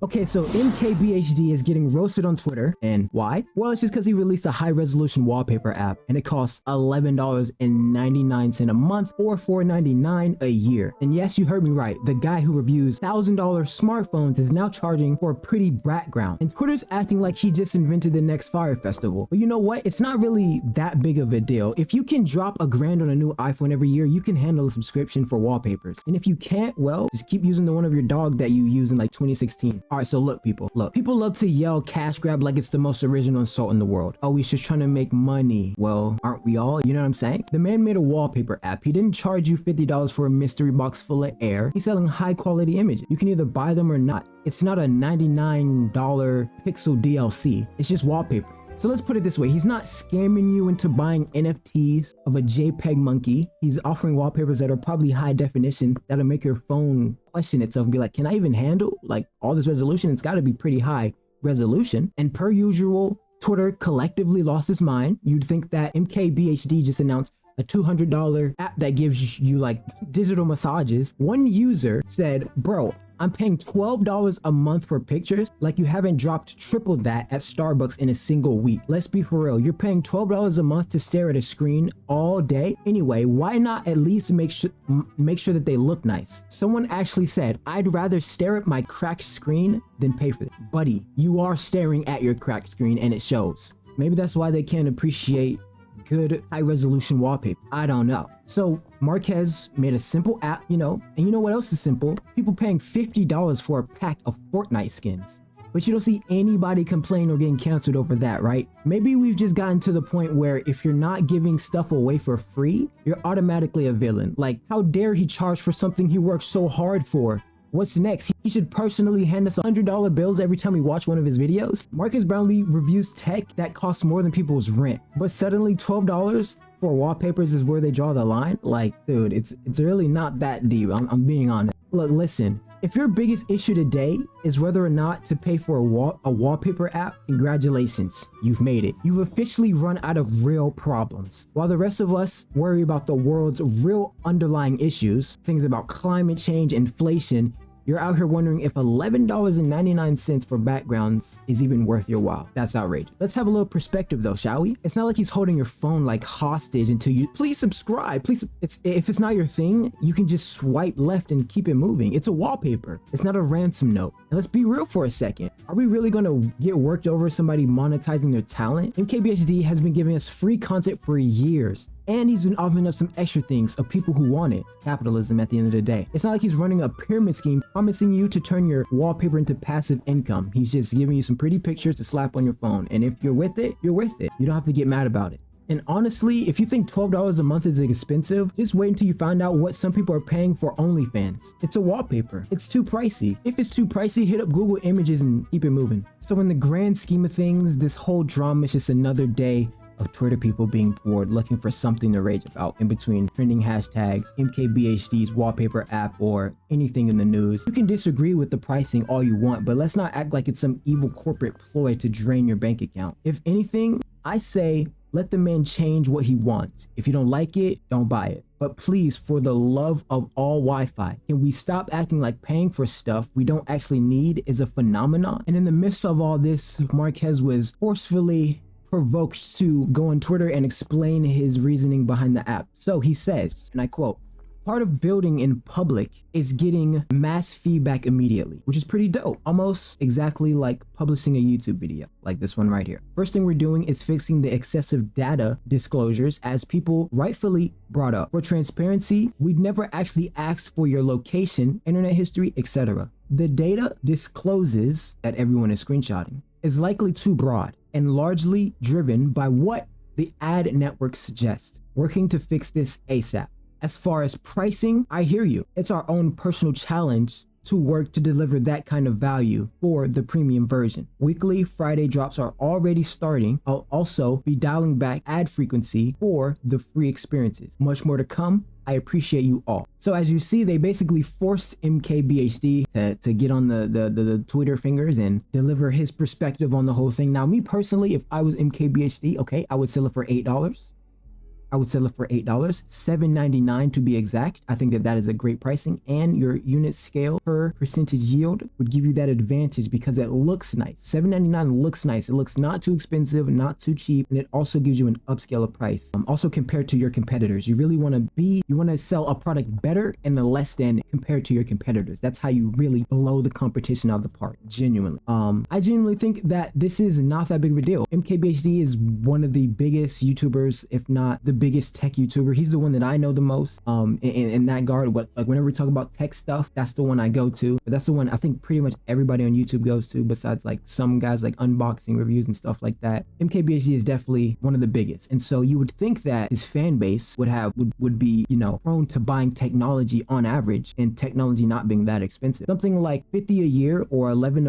Okay, so MKBHD is getting roasted on Twitter, and why? Well, it's just because he released a high-resolution wallpaper app, and it costs $11.99 a month or $4.99 a year. And yes, you heard me right, the guy who reviews $1,000 smartphones is now charging for a pretty background, and Twitter's acting like he just invented the next Fire Festival. But you know what? It's not really that big of a deal. If you can drop $1,000 on a new iPhone every year, you can handle a subscription for wallpapers. And if you can't, well, just keep using the one of your dog that you used in like 2016. All right, so look, people love to yell cash grab like it's the most original insult in the world. Oh, he's just trying to make money. Well, aren't we all? You know what I'm saying? The man made a wallpaper app. He didn't charge you $50 for a mystery box full of air. He's selling high quality images. You can either buy them or not. It's not a $99 pixel DLC. It's just wallpaper. So let's put it this way, he's not scamming you into buying NFTs of a JPEG monkey. He's offering wallpapers that are probably high definition that'll make your phone question itself and be like, can I even handle like all this resolution? It's gotta be pretty high resolution. And per usual, Twitter collectively lost its mind. You'd think that MKBHD just announced a $200 app that gives you like digital massages. One user said, bro, I'm paying $12 a month for pictures, like you haven't dropped triple that at Starbucks in a single week. Let's be for real. You're paying $12 a month to stare at a screen all day? Anyway, why not at least make sure that they look nice? Someone actually said, I'd rather stare at my cracked screen than pay for it. Buddy, you are staring at your cracked screen and it shows. Maybe that's why they can't appreciate good high resolution wallpaper. I don't know. So Marquez made a simple app, and you know what else is simple? People paying $50 for a pack of Fortnite skins. But you don't see anybody complain or getting canceled over that, right? Maybe we've just gotten to the point where if you're not giving stuff away for free, you're automatically a villain. Like, how dare he charge for something he worked so hard for? What's next? He should personally hand us $100 bills every time we watch one of his videos? Marcus Brownlee reviews tech that costs more than people's rent, but suddenly $12 for wallpapers is where they draw the line? Like, dude, it's really not that deep. I'm being honest. Look, listen, if your biggest issue today is whether or not to pay for a wallpaper app, congratulations, you've made it. You've officially run out of real problems. While the rest of us worry about the world's real underlying issues, things about climate change, inflation, you're out here wondering if $11.99 for backgrounds is even worth your while. That's outrageous. Let's have a little perspective though, shall we? It's not like he's holding your phone like hostage until you, please subscribe, please. If it's not your thing, you can just swipe left and keep it moving. It's a wallpaper. It's not a ransom note. And let's be real for a second. Are we really gonna get worked over somebody monetizing their talent? MKBHD has been giving us free content for years. And he's been offering up some extra things of people who want it. It's capitalism at the end of the day. It's not like he's running a pyramid scheme promising you to turn your wallpaper into passive income. He's just giving you some pretty pictures to slap on your phone. And if you're with it, you're with it. You don't have to get mad about it. And honestly, if you think $12 a month is expensive, just wait until you find out what some people are paying for OnlyFans. It's a wallpaper. It's too pricey. If it's too pricey, hit up Google Images and keep it moving. So in the grand scheme of things, this whole drama is just another day of Twitter people being bored, looking for something to rage about in between trending hashtags, MKBHD's wallpaper app, or anything in the news. You can disagree with the pricing all you want, but let's not act like it's some evil corporate ploy to drain your bank account. If anything, I say let the man change what he wants. If you don't like it, don't buy it. But please, for the love of all Wi-Fi, can we stop acting like paying for stuff we don't actually need is a phenomenon? And in the midst of all this, Marquez was forcefully provoked to go on Twitter and explain his reasoning behind the app. So he says, and I quote, part of building in public is getting mass feedback immediately, which is pretty dope. Almost exactly like publishing a YouTube video, like this one right here. First thing we're doing is fixing the excessive data disclosures, as people rightfully brought up. For transparency, we'd never actually ask for your location, internet history, etc. The data discloses that everyone is screenshotting is likely too broad and largely driven by what the ad network suggests. Working to fix this ASAP. As far as pricing, I hear you. It's our own personal challenge to work to deliver that kind of value for the premium version. Weekly Friday drops are already starting. I'll also be dialing back ad frequency for the free experiences. Much more to come. I appreciate you all. So as you see, they basically forced MKBHD to get on the Twitter fingers and deliver his perspective on the whole thing. Now, me personally, if I was MKBHD, okay, I would sell it for $8. I would sell it for $8, $7.99 to be exact. I think that that is a great pricing, and your unit scale per percentage yield would give you that advantage because it looks nice. $7.99 looks nice. It looks not too expensive, not too cheap, and it also gives you an upscaler price. Also compared to your competitors, you really want to sell a product better and less than compared to your competitors. That's how you really blow the competition out of the park. Genuinely. I genuinely think that this is not that big of a deal. MKBHD is one of the biggest YouTubers, if not the biggest tech YouTuber. He's the one that I know the most in that regard. Like whenever we talk about tech stuff, that's the one I go to. But that's the one I think pretty much everybody on YouTube goes to, besides like some guys like unboxing reviews and stuff like that. MKBHD is definitely one of the biggest, and so you would think that his fan base would be, you know, prone to buying technology on average, and technology not being that expensive. Something like 50 a year or 11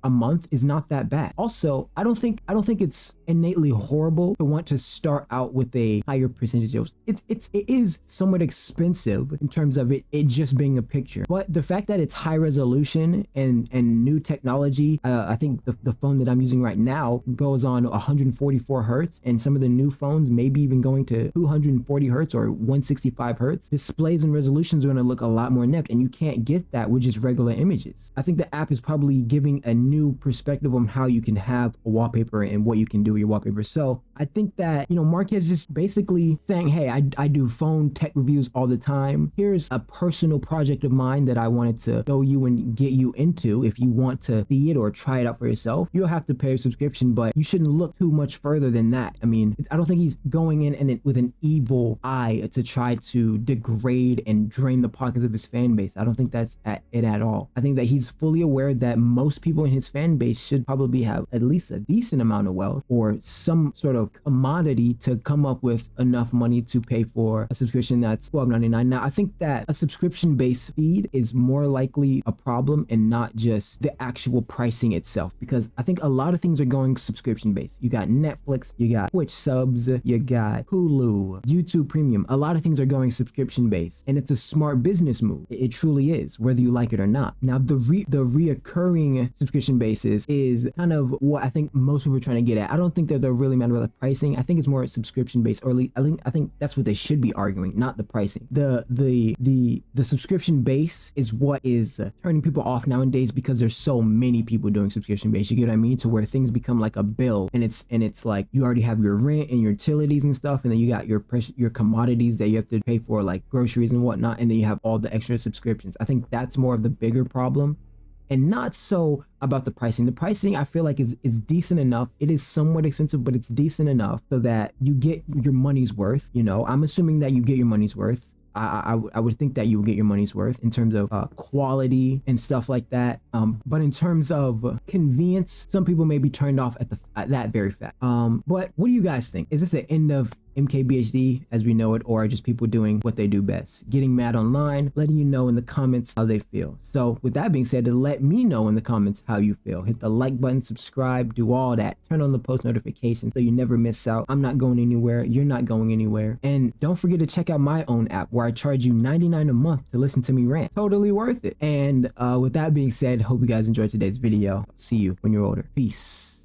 a month is not that bad. Also, I don't think it's innately horrible to want to start out with a higher percentage yield. It is somewhat expensive in terms of it just being a picture, but the fact that it's high resolution and new technology, I think the phone that I'm using right now goes on 144 hertz, and some of the new phones maybe even going to 240 hertz or 165 hertz. Displays and resolutions are going to look a lot more in-depth, and you can't get that with just regular images. I think the app is probably giving a new perspective on how you can have a wallpaper and what you can do with your wallpaper. So I think that, you know, Mark is just basically saying, hey, I do phone tech reviews all the time. Here's a personal project of mine that I wanted to show you and get you into. If you want to see it or try it out for yourself, you don't have to pay a subscription, but you shouldn't look too much further than that. I mean, I don't think he's going in it with an evil eye to try to degrade and drain the pockets of his fan base. I don't think that's it at all. I think that he's fully aware that most people in his fan base should probably have at least a decent amount of wealth or some sort of commodity to come up with enough money to pay for a subscription that's $12.99. Now, I think that a subscription-based feed is more likely a problem and not just the actual pricing itself, because I think a lot of things are going subscription-based. You got Netflix, you got Twitch subs, you got Hulu, YouTube Premium. A lot of things are going subscription-based, and it's a smart business move. It truly is, whether you like it or not. Now, the reoccurring subscription basis is kind of what I think most people are trying to get at. I don't think that they're really mad about the pricing. I think it's more subscription-based, or at least I think that's what they should be arguing, not the pricing. The subscription base is what is turning people off nowadays, because there's so many people doing subscription base. You get what I mean? To where things become like a bill, and it's like you already have your rent and your utilities and stuff, and then you got your commodities that you have to pay for, like groceries and whatnot, and then you have all the extra subscriptions. I think that's more of the bigger problem, and not so about the pricing. The pricing I feel like is decent enough. It is somewhat expensive, but it's decent enough so that you get your money's worth. You know, I'm assuming that you get your money's worth. I would think that you will get your money's worth in terms of quality and stuff like that. But in terms of convenience, some people may be turned off at that very fact. But what do you guys think? Is this the end of MKBHD as we know it, or are just people doing what they do best, getting mad online, letting you know in the comments how they feel? So with that being said, let me know in the comments how you feel. Hit the like button, subscribe, do all that, turn on the post notifications so you never miss out. I'm not going anywhere, you're not going anywhere. And don't forget to check out my own app where I charge you $99 a month to listen to me rant. Totally worth it. And with that being said, hope you guys enjoyed today's video. See you when you're older. Peace.